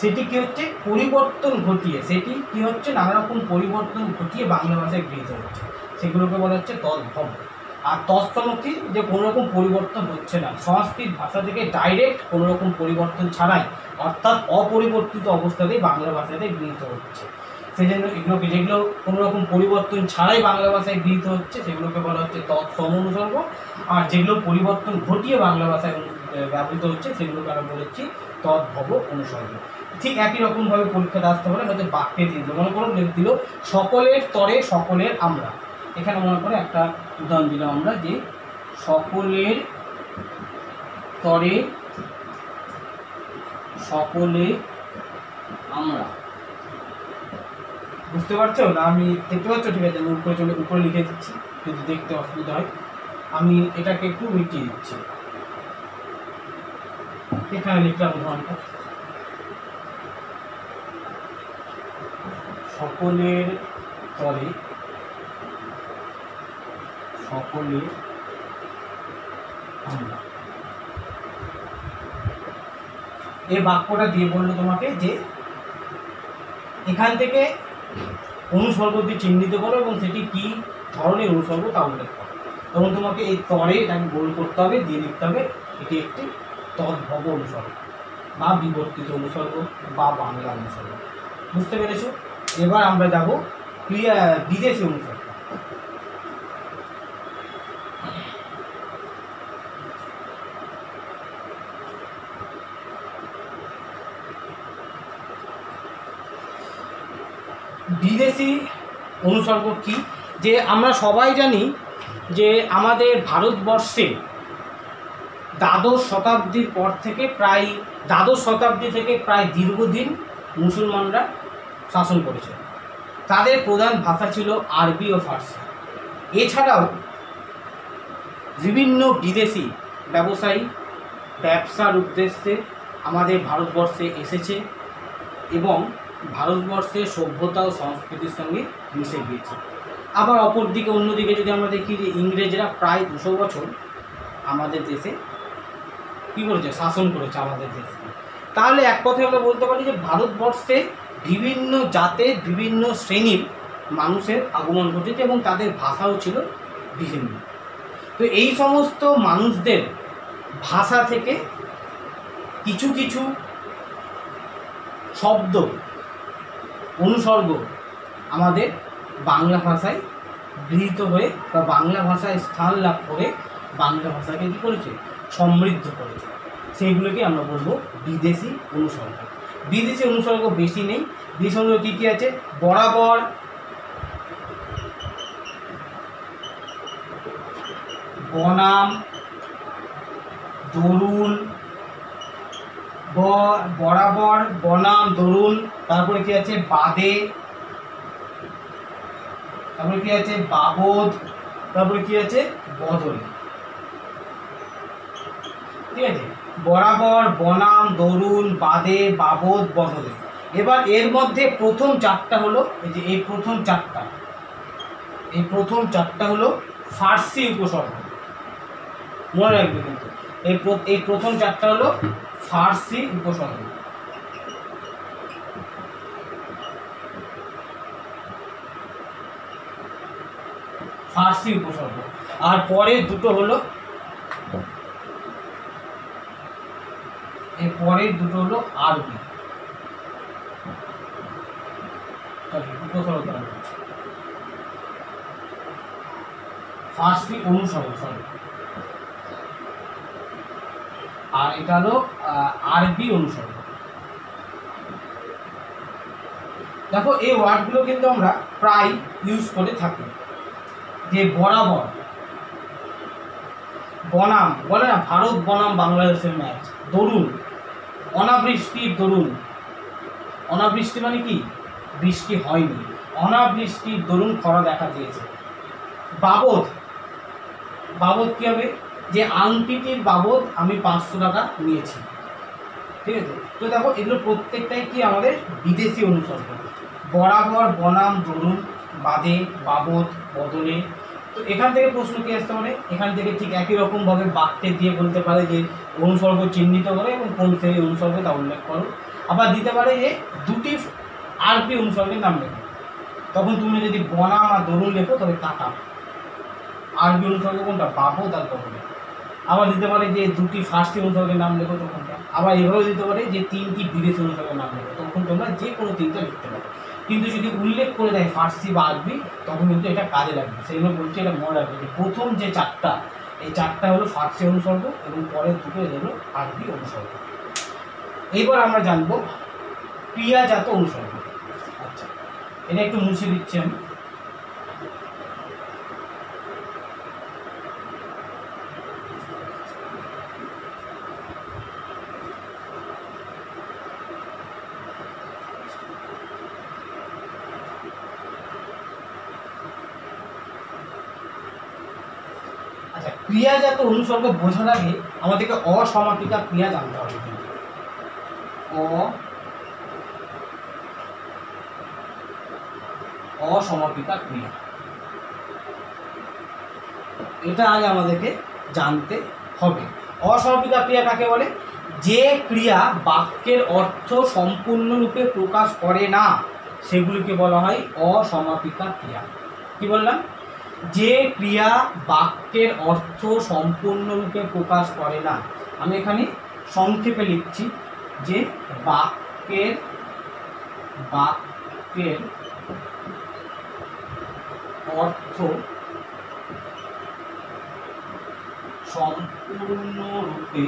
সেটি কি হচ্ছে পরিবর্তন ঘটিয়ে, সেটি কি হচ্ছে নানা রকম পরিবর্তন ঘটিয়ে বাংলা ভাষায় গৃহীত হচ্ছে, সেগুলোকে বলা হচ্ছে তদ্ভব। আর তৎসম কি, যে কোনো রকম পরিবর্তন হচ্ছে না, সংস্কৃত ভাষা থেকে ডাইরেক্ট কোনো রকম পরিবর্তন ছাড়াই, অর্থাৎ অপরিবর্তিত অবস্থাতেই বাংলা ভাষাতে গৃহীত হচ্ছে। সেই জন্য এগুলোকে, যেগুলো কোনো রকম পরিবর্তন ছাড়াই বাংলা ভাষায় গৃহীত হচ্ছে সেগুলোকে বলা হচ্ছে তৎসম অনুসর্গ, আর যেগুলো পরিবর্তন ঘটিয়ে বাংলা ভাষায় ব্যবহৃত হচ্ছে সেগুলোকে আমরা বলেছি তদ্ভব অনুসর্গ। ঠিক একই রকমভাবে পরীক্ষাতে আসতে পারে, হয়তো বাক্যে দিয়ে দিল, মনে করো দিল সকলের তরে সকলের আমরা। এখানে মনে করে একটা উদাহরণ দিলাম আমরা, যে সকলের তরে সকলে আমরা। বুঝতে পারছো না? আমি দেখতে পাচ্ছ? ঠিক আছে, আমি উপরে লিখে দিচ্ছি, যদি দেখতে অসুবিধা হয় আমি এটাকে একটু মিটিয়ে দিচ্ছি। এখানে লিখলাম উদাহরণটা, সকলের তরে সকলে আমরা। এই বাক্যটা দিয়ে বললো তোমাকে যে এখান থেকে অনুসর্গটি চিহ্নিত করো এবং সেটি কি ধরনের অনুসর্গ তা উল্লেখ করো। তখন তোমাকে এই তরে এটাকে গোল করতে হবে, দিয়ে লিখতে হবে এটি একটি তদ্ভব অনুসর্গ বা বিবর্তিত অনুসর্গ বা বাংলা অনুসর্গ। বুঝতে পেরেছো? এবার আমরা যাব বিদেশি অনুসর্গ। বিদেশি অনুসর্গ কি, যে আমরা সবাই জানি যে আমাদের ভারতবর্ষে দ্বাদশ শতাব্দীর পর থেকে প্রায় দ্বাদশ শতাব্দী থেকে প্রায় দীর্ঘদিন মুসলমানরা শাসন করেছে। তাদের প্রধান ভাষা ছিল আরবি ও ফার্সি। এছাড়াও বিভিন্ন বিদেশি ব্যবসায়ী ব্যবসার উদ্দেশ্যে আমাদের ভারতবর্ষে এসেছে এবং ভারতবর্ষের সভ্যতা ও সংস্কৃতির সঙ্গে মিশে গিয়েছে। আবার অপরদিকে অন্যদিকে যদি আমরা দেখি যে ইংরেজরা প্রায় 200 বছর আমাদের দেশে কী করেছে, শাসন করেছে আমাদের দেশে। তাহলে এক কথায় আমরা বলতে পারি যে ভারতবর্ষে বিভিন্ন জাতের বিভিন্ন শ্রেণীর মানুষের আগমন ঘটেছে এবং তাদের ভাষাও ছিল বিভিন্ন। তো এই সমস্ত মানুষদের ভাষা থেকে কিছু কিছু শব্দ অনুসর্গ আমাদের বাংলা ভাষায় গৃহীত হয়ে বা বাংলা ভাষায় স্থান লাভ করে বাংলা ভাষাকে কী করেছে, সমৃদ্ধ করেছে। সেইগুলোকে আমরা বলবো বিদেশি অনুসর্গ। বিদেশি অনুসর্গ বেশি নেই। বিদেশি অনুসর্গ কী কী আছে, বনাম, দরুন, বরাবর, বনাম, দরুন, তারপরে কি আছে বাদে, তারপরে কি আছে বাবদ, তারপরে কি আছে বদলে। ঠিক আছে, বরাবর, বনাম, দরুন, বাদে, বাবদ, বদলে। এবার এর মধ্যে প্রথম চারটা হলো এই যে এই প্রথম চারটা হলো ফার্সি উপসর্গ, মনে রাখবে কিন্তু এই প্রথম চারটা হলো ফার্সি উপসর্গ। ফার্সি উপসর্গ। আর পরের দুটো হলো আরবি উপসর্গ, ফার্সি অনুসর্গ, আর এটা হলো আরবি অনুসর্গ। দেখো এই ওয়ার্ডগুলো কিন্তু আমরা প্রায় ইউজ করে থাকি, যে বরাবর, বনাম, বলে না ভারত বনাম বাংলাদেশের ম্যাচ, দরুন, অনাবৃষ্টির দরুন, অনাবৃষ্টি মানে কি বৃষ্টি হয়নি, অনাবৃষ্টির দরুন খরা দেখা দিয়েছে। বাবদ, বাবদ কি হবে, যে আংটিটির বাবদ আমি 500 টাকা নিয়েছি। ঠিক আছে, তো দেখো এগুলো প্রত্যেকটাই কি আমাদের বিদেশি অনুসর্গ, বরাবর, বনাম, দরুন, বাদে, বাবদ, বদলে। তো এখান থেকে প্রশ্ন কি আসতে পারে, এখান থেকে ঠিক একই রকমভাবে বাক্যে দিয়ে বলতে পারে যে অনুসর্গ চিহ্নিত করে এবং কোন শ্রেণীর অনুসর্গ তা উল্লেখ করো। আবার দিতে পারে যে দুটি আরবি অনুসর্গের নাম লেখো, তখন তুমি যদি বনাম আর দরুন লেখো তবে কাটা। আরবি অনুসর্গ কোনটা, বাবদ আর বদলে। আবার দিতে পারে যে দুটি ফার্সি অনুসর্গের নাম লেখো তখনটা। আবার এভাবে দিতে পারে যে 3টি বিদেশি অনুসর্গের নাম লেখো, তখন তোমরা যে কোনো 3টা লিখতে পারো। কিন্তু যদি উল্লেখ করে দেয় ফার্সি বা আরবি তখন কিন্তু এটা কাজে লাগবে। সেই জন্য বলছি এটা মনে রাখবে যে প্রথম যে চারটা, এই চারটা হলো ফার্সি অনুসর্গ এবং পরের দুটো হলো আরবি অনুসর্গ। এবার আমরা জানবো ক্রিয়াজাত অনুসর্গ। আচ্ছা, এটা একটু মুছে দিচ্ছি আমি। আচ্ছা, ক্রিয়াজাত অনুসর্গ বোঝার আগে আমাদেরকে অসমাপিকা ক্রিয়া জানতে হবে। অসমাপিকা ক্রিয়া, এটা আগে আমাদেরকে জানতে হবে। অসমাপিকা ক্রিয়া কাকে বলে, যে ক্রিয়া বাক্যের অর্থ সম্পূর্ণরূপে প্রকাশ করে না সেগুলিকে বলা হয় অসমাপিকা ক্রিয়া। কি বললাম, যে ক্রিয়া বাক্যের অর্থ সম্পূর্ণরূপে প্রকাশ করে না। আমি এখানে সংক্ষেপে লিখছি যে বাক্যের অর্থ সম্পূর্ণরূপে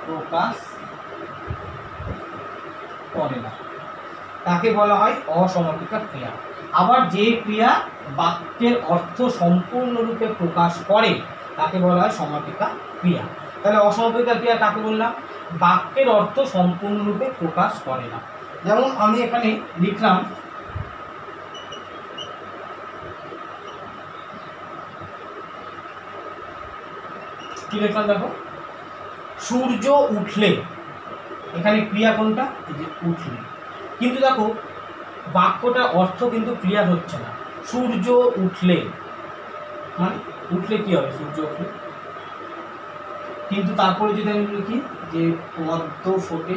প্রকাশ করে না তাকে বলা হয় অসমাপিকা ক্রিয়া। আবার যে ক্রিয়া বাক্যের অর্থ সম্পূর্ণরূপে প্রকাশ করে তাকে বলা হয় সমাপিকা ক্রিয়া। তাহলে অসমাপিকা ক্রিয়া কাকে বললাম, বাক্যের অর্থ সম্পূর্ণরূপে প্রকাশ করে না। যেমন আমি এখানে লিখলাম, কি লিখলাম দেখো, সূর্য উঠলে, এখানে ক্রিয়া কোনটা, এই যে উঠলে। কিন্তু দেখো বাক্যটা অর্থ কিন্তু ক্লিয়ার হচ্ছে না। সূর্য উঠলে মানে উঠলে কি হবে, সূর্য উঠলে। কিন্তু তারপরে যদি আমি লিখি যে পদ্ম ফোটে,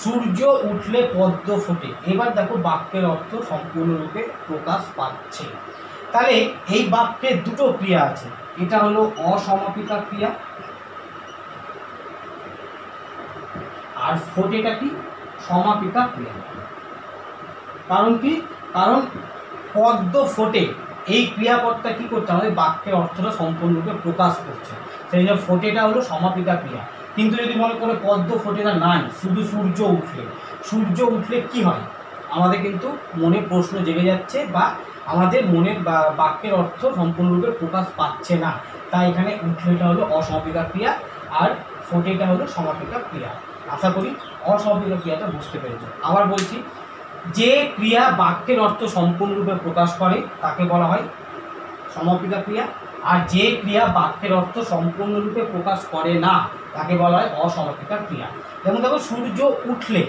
সূর্য উঠলে পদ্ম ফোটে, এবার দেখো বাক্যের অর্থ সম্পূর্ণরূপে প্রকাশ পাচ্ছে। তাহলে এই বাক্যে দুটো ক্রিয়া আছে, এটা হলো অসমাপিকা ক্রিয়া, আর ফোটেটা কি, সমাপিকা ক্রিয়া। কারণ কি, কারণ পদ্ম ফোটে এই ক্রিয়াপদটা কি করছে, আমাদের বাক্যের অর্থটা সম্পূর্ণরূপে প্রকাশ করছে, সেই জন্য ফোটেটা হলো সমাপিকা ক্রিয়া। কিন্তু যদি মনে করো পদ্ম ফোটে না নাই, শুধু সূর্য উঠলে কি হয়, আমাদের কিন্তু মনে প্রশ্ন জেগে যাচ্ছে বা আমাদের মনের বাক্যের অর্থ সম্পূর্ণরূপে প্রকাশ পাচ্ছে না। তাই এখানে উঠলেটা হলো অসমাপিকা ক্রিয়া আর ফোটেটা হলো সমাপিকা ক্রিয়া। আশা করি অসমাপিকা ক্রিয়াটা বুঝতে পেরেছো। আবার বলছি, যে ক্রিয়া বাক্যের অর্থ সম্পূর্ণরূপে প্রকাশ করে তাকে বলা হয় সমাপিকা ক্রিয়া, আর যে ক্রিয়া বাক্যের অর্থ সম্পূর্ণরূপে প্রকাশ করে না তাকে বলা হয় অসমাপিকা ক্রিয়া। যেমন দেখো, সূর্য উঠলে,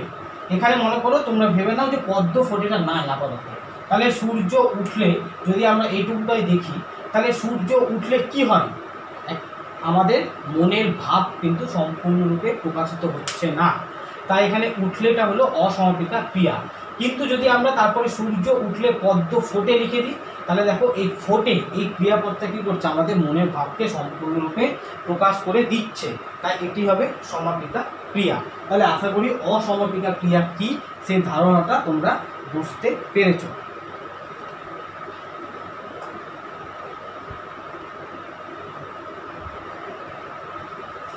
এখানে মনে করো তোমরা ভেবে নাও যে পদ্ম ফোটেটা নাই আপাতত, তাহলে সূর্য উঠলে যদি আমরা এইটুকুটাই দেখি, তাহলে সূর্য উঠলে কি হয়, আমাদের মনের ভাব কিন্তু সম্পূর্ণরূপে প্রকাশিত হচ্ছে না। তাই এখানে উঠলেটা হলো অসমাপিকা ক্রিয়া। কিন্তু যদি আমরা তারপরে সূর্য উঠলে পদ্ম ফোটে লিখে দিই, তাহলে দেখো এই ফোটে এই ক্রিয়াপদটা কী করছে, আমাদের মনের ভাবকে সম্পূর্ণরূপে প্রকাশ করে দিচ্ছে। তাই এটি হবে সমাপিকা ক্রিয়া। তাহলে আশা করি অসমাপিকা ক্রিয়া কী সেই ধারণাটা তোমরা বুঝতে পেরেছো।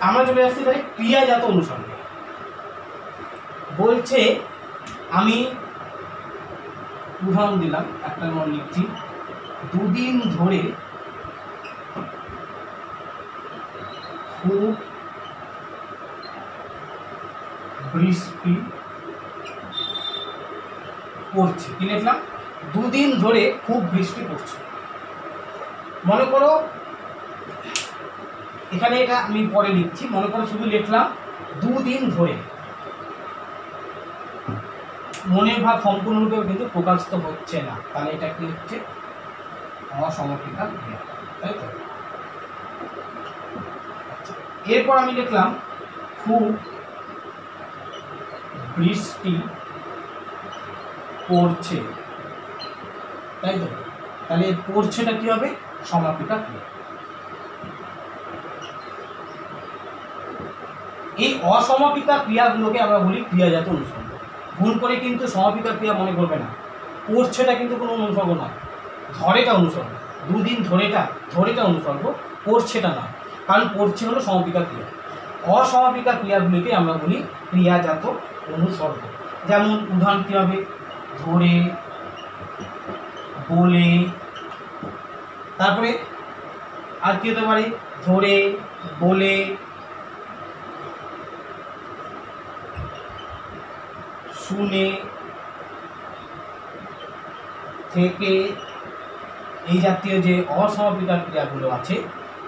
আমরা চলে আসছি তাহলে ক্রিয়াজাত অনুসর্গে। বলছে, আমি উদাহরণ দিলাম, একটা মন লিখছি, দুদিন ধরে খুব বৃষ্টি পড়ছে। কি লিখলাম? দুদিন ধরে খুব বৃষ্টি পড়ছে। মনে করো এখানে, এটা আমি পরে লিখছি, মনে করো শুধু লিখলাম দুদিন ধরে, মনের ভাব সম্পূর্ণরূপে কিন্তু প্রকাশিত হচ্ছে না, তাহলে এটা কি হচ্ছে, অসমাপিকা ক্রিয়া, তাই তো? এরপর আমি লিখলাম খুব বৃষ্টি পড়ছে, তাই তো? তাহলে পড়ছেটা কি হবে, সমাপিকা ক্রিয়া। এই অসমাপিকা ক্রিয়াগুলোকে আমরা বলি ক্রিয়াজাত অনুসর্গ। ভুল করে কিন্তু সমাপিকা ক্রিয়া মনে করবে না, পড়ছেটা কিন্তু কোনো অনুসর্গ নয়, ধরেটা অনুসর্গ। দুদিন ধরেটা অনুসর্গ, পড়ছেটা নয়, কারণ পড়ছে হলো সমাপিকা ক্রিয়া। অসমাপিকা ক্রিয়াগুলিকে আমরা বলি ক্রিয়াজাত অনুসর্গ। যেমন উদাহরণ কী হবে, ধরে, বলে, তারপরে আর কি হতে পারে, ধরে, বলে, শুনে, থেকে, এই জাতীয় যে অসমাপিকা ক্রিয়াগুলো আছে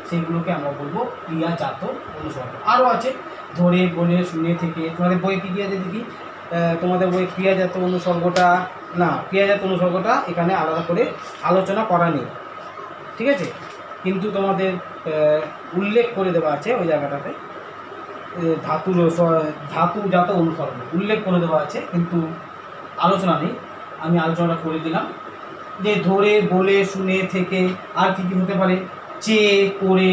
সেগুলোকে আমরা বলবো ক্রিয়াজাত অনুসর্গ। আরও আছে, ধরে, বলে, শুনে, থেকে। তোমাদের বই কী আছে দেখি, তোমাদের বই ক্রিয়াজাত অনুসর্গটা না, ক্রিয়াজাত অনুসর্গটা এখানে আলাদা করে আলোচনা করা নেই, ঠিক আছে? কিন্তু তোমাদের উল্লেখ করে দেওয়া আছে ওই জায়গাটাতে, ধাতুজাত অনুসর্গ উল্লেখ করে দেওয়া আছে, কিন্তু আলোচনা নেই। আমি আলোচনাটা করে দিলাম যে ধরে, বলে, শুনে, থেকে, আর কী কী হতে পারে, চেয়ে, করে,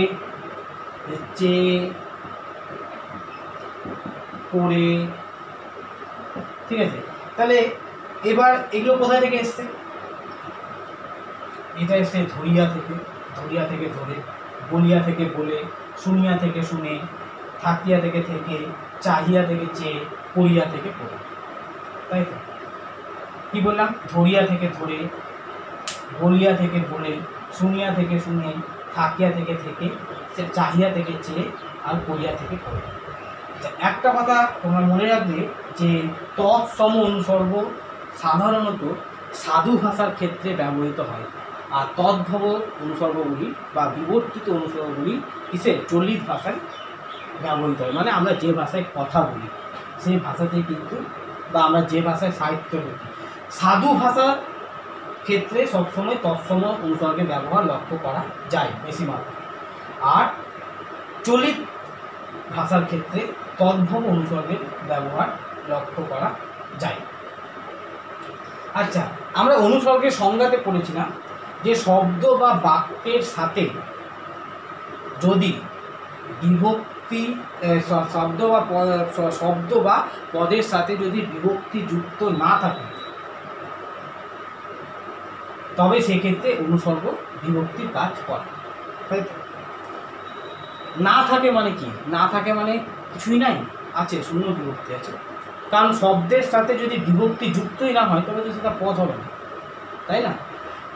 ঠিক আছে? তাহলে এবার এগুলো কোথায় থেকে এসছে, এটা এসছে ধরিয়া থেকে ধরে, বলিয়া থেকে বলে, শুনিয়া থেকে শুনে, থাকিয়া থেকে, চাহিয়া থেকে চেয়ে, পড়িয়া থেকে পড়ে, তাই তো? কী বললাম, ধরিয়া থেকে ধরে, বলিয়া থেকে বলে, শুনিয়া থেকে শুনে, থাকিয়া থেকে, চাহিয়া থেকে চেয়ে, আর পড়িয়া থেকে পড়ে। একটা কথা তোমরা মনে রাখবে যে তৎসম অনুসর্গ সাধারণত সাধু ভাষার ক্ষেত্রে ব্যবহৃত হয়, আর তদ্ভব অনুসর্গগুলি বা বিবর্তিত অনুসর্গগুলি কিসে, চলিত ভাষায় ব্যবহৃত হয়। মানে আমরা যে ভাষায় কথা বলি সেই ভাষাতেই কিন্তু, বা আমরা যে ভাষায় সাহিত্য লিখি, সাধু ভাষার ক্ষেত্রে সবসময় তৎসম অনুসর্গের ব্যবহার লক্ষ্য করা যায় বেশি মাত্রায়, আর চলিত ভাষার ক্ষেত্রে তদ্ভব অনুসর্গের ব্যবহার লক্ষ্য করা যায়। আচ্ছা, আমরা অনুসর্গের সংজ্ঞাতে পড়েছিলাম যে শব্দ বা বাক্যের সাথে যদি বিভক্তি, শব্দ বা পদের সাথে যদি বিভক্তি যুক্ত না থাকে তবে সেক্ষেত্রে অনুসর্গ বিভক্তির কাজ করে, তাই তো? না থাকে মানে কি? না থাকে মানে কিছুই নাই, আছে, শূন্য বিভক্তি আছে। কারণ শব্দের সাথে যদি বিভক্তি যুক্তই না হয় তবে তো সেটা পদ হবে না, তাই না?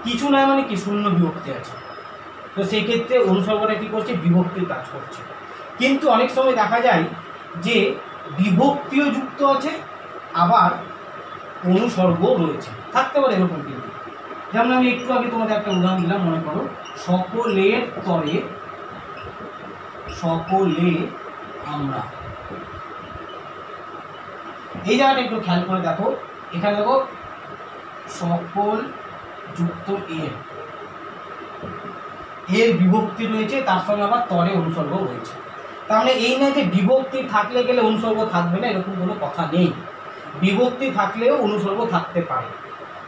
কিছু নাই মানে কি? শূন্য বিভক্তি আছে। তো সেক্ষেত্রে অনুসর্গটা কী করছে? বিভক্তির কাজ করছে। কিন্তু অনেক সময় দেখা যায় যে বিভক্তিও যুক্ত আছে, আবার অনুসর্গও রয়েছে, থাকতে পারে এরকম। কিন্তু যেমন আমি একটু আগে তোমাদের একটা উদাহরণ দিলাম, মনে করো, সকলের তরে সকলে আমরা। এই জায়গাটা একটু খেয়াল করে দেখো, এখানে দেখো সকল যুক্ত এর বিভক্তি রয়েছে, তার সঙ্গে আবার তরে অনুসর্গ রয়েছে। তাহলে এই নয় যে বিভক্তি থাকলে গেলে অনুসর্গ থাকবে না, এরকম কোনো কথা নেই। বিভক্তি থাকলেও অনুসর্গ থাকতে পারে,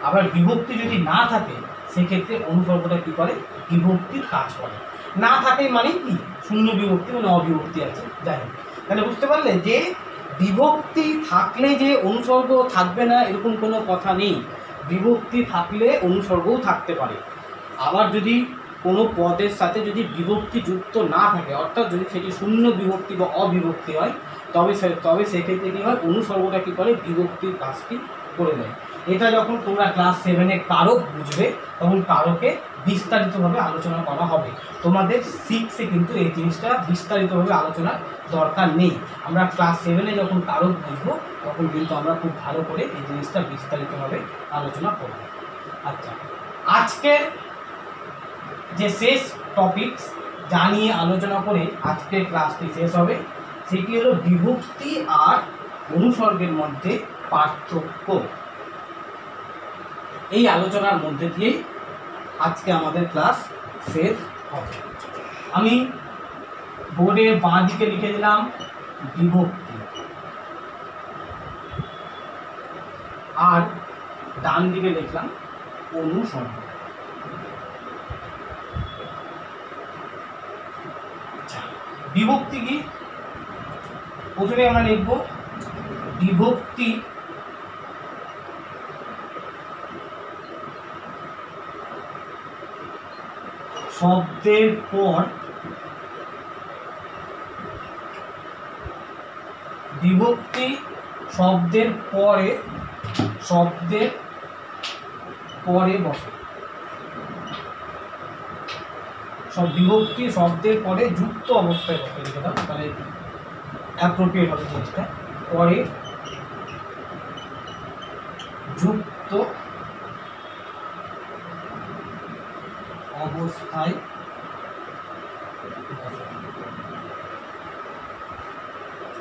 আবার বিভক্তি যদি না থাকে সেক্ষেত্রে অনুসর্গটা কী করে? বিভক্তির কাজ করে। না থাকে মানে কি? শূন্য বিভক্তি মানে অবিভক্তি আছে, যাই হোক। তাহলে বুঝতে পারলে যে বিভক্তি থাকলে যে অনুসর্গ থাকবে না এরকম কোনো কথা নেই। বিভক্তি থাকলে অনুসর্গও থাকতে পারে। আবার যদি কোনো পদের সাথে যদি বিভক্তি যুক্ত না থাকে, অর্থাৎ যদি সেটি শূন্য বিভক্তি বা অবিভক্তি হয়, তবে সেক্ষেত্রে কী হয়? অনুসর্গটা কী করে? বিভক্তির কাজটি করে দেয়। এটা যখন তোমরা ক্লাস 7-এ কারক বুঝবে তখন কারকে বিস্তারিতভাবে আলোচনা করা হবে। তোমাদের 6-এ কিন্তু এই জিনিসটা বিস্তারিতভাবে আলোচনার দরকার নেই। আমরা ক্লাস 7-এ যখন কারক বুঝবো তখন কিন্তু আমরা খুব ভালো করে এই জিনিসটা বিস্তারিতভাবে আলোচনা করব। আচ্ছা, আজকের যে শেষ টপিকস যা নিয়ে আলোচনা করে আজকের ক্লাসটি শেষ হবে সেটি হলো বিভক্তি আর অনুসর্গের মধ্যে পার্থক্য। এই আলোচনার মধ্যে দিয়েই আজকে আমাদের ক্লাস শেষ হবে। আমি বোর্ডের বাঁ দিকে লিখে দিলাম বিভক্তি, আর ডান দিকে লিখলাম অনুসর্গ। বিভক্তি কি? প্রথমে আমরা লিখব বিভক্তি শব্দের পর বিভক্তি শব্দের পরে বসে। সব বিভক্তি শব্দের পরে যুক্ত অবস্থায় বসে, লিখে দাও, তাহলে অ্যাপ্রোপ্রিয়েট হবে জিনিসটা। পরে যুক্ত অবস্থায় বসে।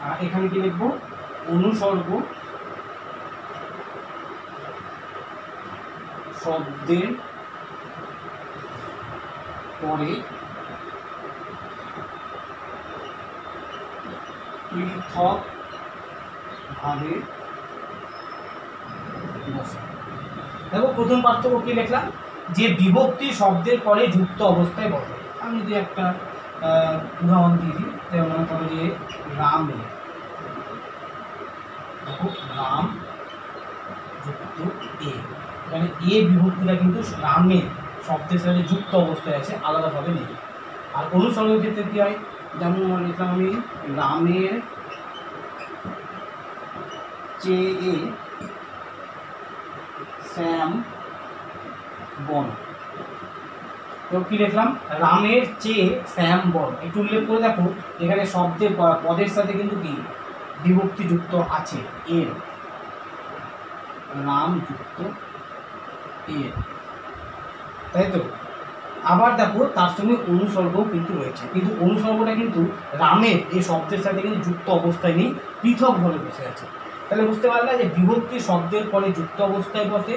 আর এখানে কি লিখবো? অনুসর্গ শব্দের পরে পৃথক ভাবে বসে। দেখো প্রথম পার্থক্য কি লিখলাম? যে বিভক্তি শব্দের পরে যুক্ত অবস্থায় বসে। আমি যদি একটা উদাহরণ দিয়ে দিই, মনে করো যে রামে, দেখো রাম যুক্ত এখানে বিভক্তিটা কিন্তু রামের শব্দের সাথে যুক্ত অবস্থায় আছে, আলাদাভাবে নেই। আর অনুসর্গের ক্ষেত্রে কী হয়? যেমন লিখলাম আমি রামের চেয়ে শ্যাম বন। তো কি লিখলাম? রামের চেয়ে শ্যাম বন। একটু উল্লেখ করে দেখো, এখানে শব্দের পদের সাথে কিন্তু কি বিভক্তি যুক্ত আছে, এর, রাম যুক্ত এর, তাই তো? আবার দেখো তার সঙ্গে অনুসর্গও কিন্তু রয়েছে, কিন্তু অনুসর্গটা কিন্তু রামের এই শব্দের সাথে কিন্তু যুক্ত অবস্থায় নেই, পৃথকভাবে বসে আছে। তাহলে বুঝতে পারলে যে বিভক্তি শব্দের পরে যুক্ত অবস্থায় বসে,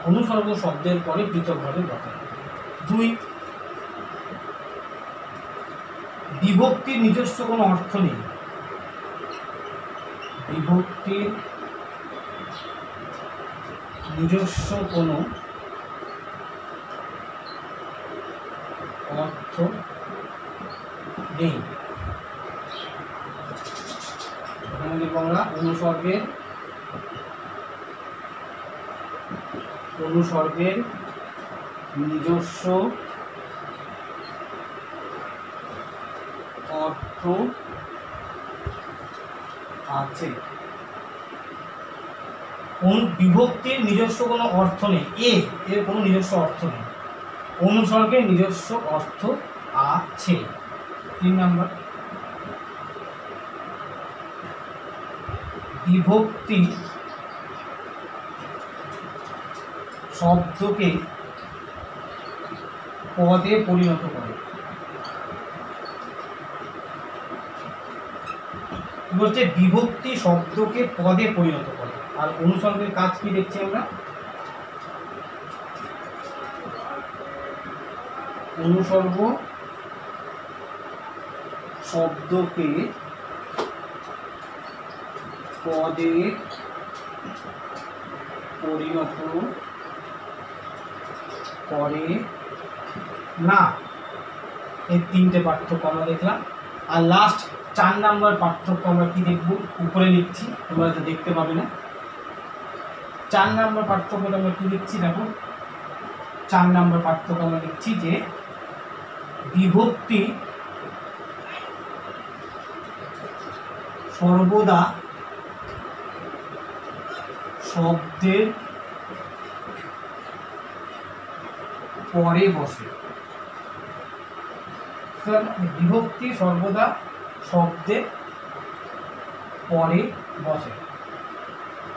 অনুসর্গ শব্দের পরে পৃথকভাবে বসে। 2, বিভক্তির নিজস্ব কোনো অর্থ নেই। বিভক্তির নিজস্ব কোনো অর্থ নেই। এখানে লিখব আমরা অনুসর্গের নিজস্ব অর্থ অর্থ আছে। কোন বিভক্তির নিজস্ব কোনো অর্থ নেই, এর কোনো নিজস্ব অর্থ নেই, অনুসর্গের নিজস্ব অর্থ আছে। 3 নম্বর, বিভক্তি শব্দকে পদে পরিণত করে। বলছে বিভক্তি শব্দকে পদে পরিণত করে। আর অনুসর্গের কাজ কি দেখছি আমরা, অনুসর্গ শব্দকে পদে পরিণত করে না। এই 3টে পার্থক্য আমরা দেখলাম। আর লাস্ট 4 নম্বর পার্থক্য আমরা কি দেখব, উপরে লিখছি, তোমরা তো দেখতে পাবে না। 4 নম্বর পার্থক্যটা আমরা কি লিখছি দেখো, 4 নম্বর পার্থক্য আমরা লিখছি যে বিভক্তি সর্বদা শব্দের পরে বসে। বিভক্তি সর্বদা শব্দের পরে বসে,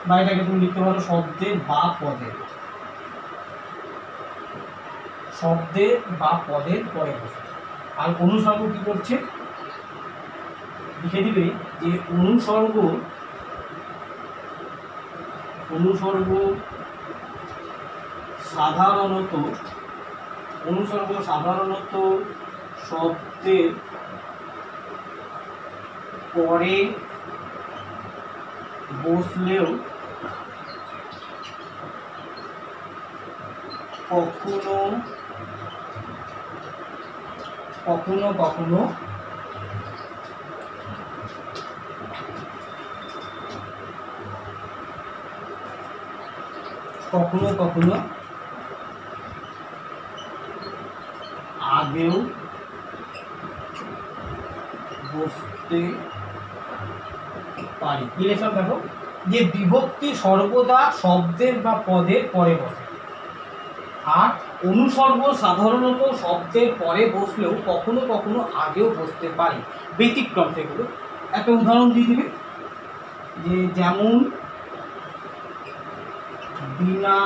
বা এটাকে তুমি লিখতে পারো শব্দের বা পদের, শব্দের বা পদের পরে বসে। আর অনুসর্গ কি করছে, লিখে দিবে যে অনুসর্গ সাধারণত শব্দের পরে বসলেও কখনো আগেও বসতে পারি। কি লেখা দেখো, যে বিভক্তি সর্বদা শব্দের বা পদের পরে বসে, আর অনুসর্গ সাধারণত শব্দের পরে বসলেও কখনো কখনো আগেও বসতে পারে, ব্যতিক্রম সেগুলো। একটা উদাহরণ দিয়ে দিবে, যে যেমন বিনা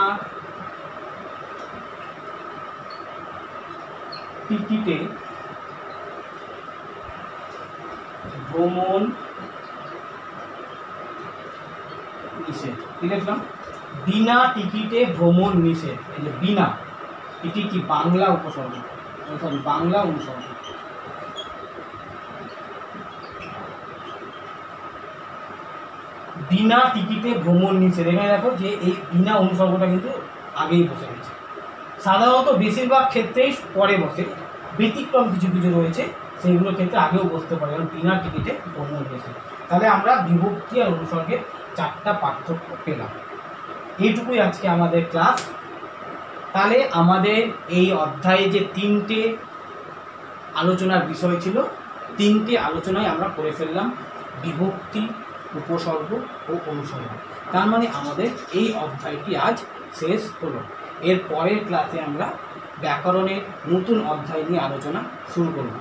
টিকিটে ভ্রমণ নিষেধ। কি লিখলাম, বিনা টিকিটে ভ্রমণ নিষেধ। এই যে বিনা, এটি কি বাংলা উপসর্গ, সরি বাংলা অনুসর্গ। বিনা টিকিটে ভ্রমণ নিষেধ, এখানে দেখো যে এই বিনা অনুসর্গটা কিন্তু আগেই বসে গেছে। সাধারণত বেশিরভাগ ক্ষেত্রেই পরে বসে, ব্যতিক্রম কিছু কিছু রয়েছে সেইগুলোর ক্ষেত্রে আগেও বসতে পারে, কারণ বিনা টিকিটে ভ্রমণ নিষেধ। তাহলে আমরা বিভক্তি আর অনুসর্গের 4টা পার্থক্য পেলাম। এইটুকুই আজকে আমাদের ক্লাস। তাহলে আমাদের এই অধ্যায়ে যে 3টে আলোচনার বিষয় ছিল, 3টে আলোচনায় আমরা করে ফেললাম, বিভক্তি, উপসর্গ ও অনুসর্গ। তার মানে আমাদের এই অধ্যায়টি আজ শেষ হলো। এর পরের ক্লাসে আমরা ব্যাকরণের নতুন অধ্যায় নিয়ে আলোচনা শুরু করব।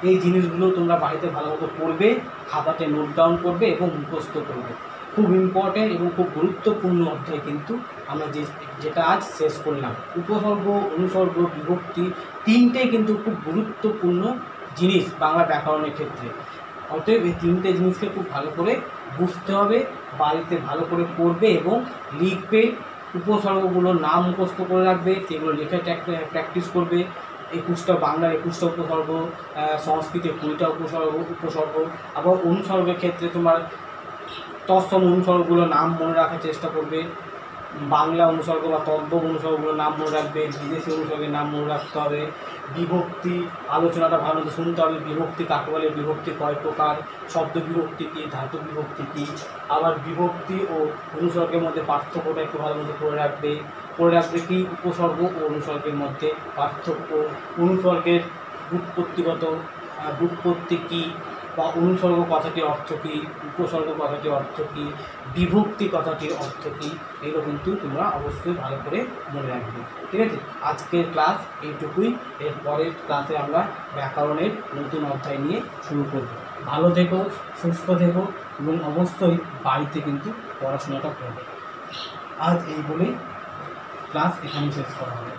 এই জিনিসগুলো তোমরা বাড়িতে ভালোমতো পড়বে, খাতাতে নোট ডাউন করবে এবং মুখস্থ করবে। খুব ইম্পর্টেন্ট এবং খুব গুরুত্বপূর্ণ অধ্যায় কিন্তু আমরা যেটা আজ শেষ করলাম। উপসর্গ, অনুসর্গ, বিভক্তি 3টেই কিন্তু খুব গুরুত্বপূর্ণ জিনিস বাংলা ব্যাকরণের ক্ষেত্রে। অতএব এই 3টে জিনিসকে খুব ভালো করে বুঝতে হবে, বাড়িতে ভালো করে পড়বে এবং লিখবে। উপসর্গগুলোর নাম মুখস্থ করে রাখবে, সেগুলো লিখে প্র্যাকটিস করবে। 21টা বাংলার 21টা উপসর্গ, সংস্কৃতে 20টা উপসর্গ। আবার অনুসর্গের ক্ষেত্রে তোমার তৎসম অনুসর্গগুলোর নাম মনে রাখার চেষ্টা করবে। বাংলা অনুসর্গ বা তদ্ভব অনুসর্গগুলোর নাম মনে রাখবে, বিদেশি অনুসর্গের নাম মনে রাখতে হবে। বিভক্তি আলোচনাটা ভালো মতো শুনতে হবে, বিভক্তি কাকে বলে, বিভক্তি কয় প্রকার, শব্দ বিভক্তি কী, ধাতু বিভক্তি কী। আবার বিভক্তি ও অনুসর্গের মধ্যে পার্থক্যটা একটু ভালো মতো করে রাখবে কি উপসর্গ ও অনুসর্গের মধ্যে পার্থক্য, অনুসর্গের ব্যুৎপত্তি কী, বা অনুসর্গ কথাটির অর্থ কী, উপসর্গ কথাটির অর্থ কী, বিভক্তি কথাটির অর্থ কী, এগুলো কিন্তু তোমরা অবশ্যই ভালো করে মনে রাখবে। ঠিক আছে, আজকের ক্লাস এইটুকুই। এর পরের ক্লাসে আমরা ব্যাকরণের নতুন অধ্যায় নিয়ে শুরু করব। ভালো থেকো, সুস্থ থেকো এবং অবশ্যই বাড়িতে কিন্তু পড়াশোনাটা করবে। আজ এই বলেই ক্লাস এখানেই শেষ করা হবে।